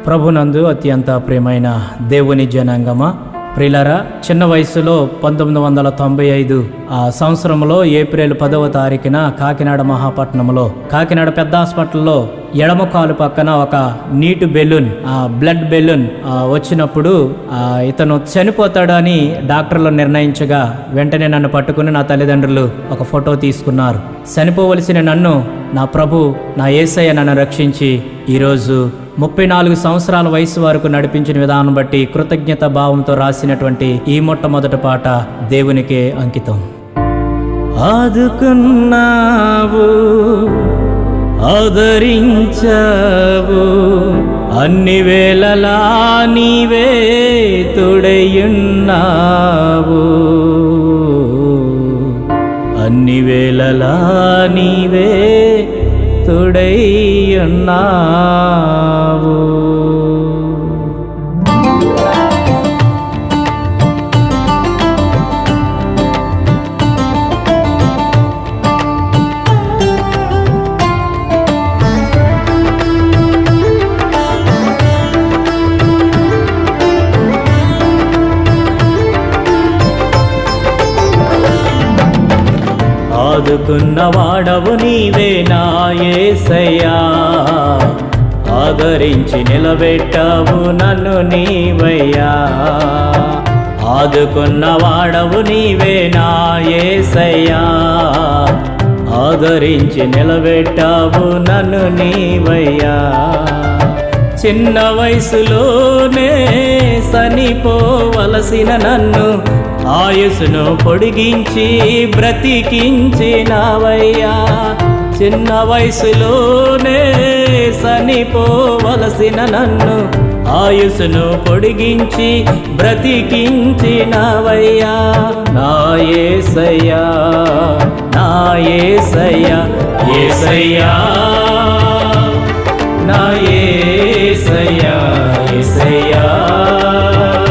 ప్రభునందు అత్యంత ప్రియమైన దేవుని జనాంగమా, ప్రియులారా, చిన్న వయసులో 1995 ఆ సంవత్సరంలో ఏప్రిల్ 10వ తారీఖున కాకినాడ మహాపట్నంలో కాకినాడ పెద్ద హాస్పిటల్లో ఎడమ కాలు పక్కన ఒక నీటి బెలూన్, బ్లడ్ బెలూన్ వచ్చినప్పుడు ఇతను చనిపోతాడని డాక్టర్లు నిర్ణయించగా వెంటనే నన్ను పట్టుకుని నా తల్లిదండ్రులు ఒక ఫోటో తీసుకున్నారు. చనిపోవలసిన నన్ను నా ప్రభు, నా యేసయ్య నన్ను రక్షించి ఈరోజు 34 సంవత్సరాల వయసు వరకు నడిపించిన విధానం బట్టి కృతజ్ఞత భావంతో రాసినటువంటి ఈ మొట్టమొదటి పాట దేవునికే అంకితం. ఆదుకున్నావు, ఆదరించావు, అన్ని వేళలా నీవే తోడయ్యున్నావు, అన్ని వేళలా నీవే తోడయ్యున్నావు. ఆదుకున్నవాడవు నీవే నా యేసయ్యా, ఆదరించి నిలబెట్టావు నన్ను నీవయ్యా. ఆదుకున్నవాడవు నీవే నా యేసయ్యా, ఆదరించి నిలబెట్టావు నన్ను నీవయ్యా. చిన్న వయసులోనే చనిపోవలసిన నన్ను ఆయుసును పొడిగించి బ్రతికించినావయ్యా. చిన్న వయసులోనే చనిపోవలసిన నన్ను ఆయుసును పొడిగించి బ్రతికించినావయ్యా. నా యేసయ్యా, నా యేసయ్యా, యేసయ్యా, నా యేసయ్యా.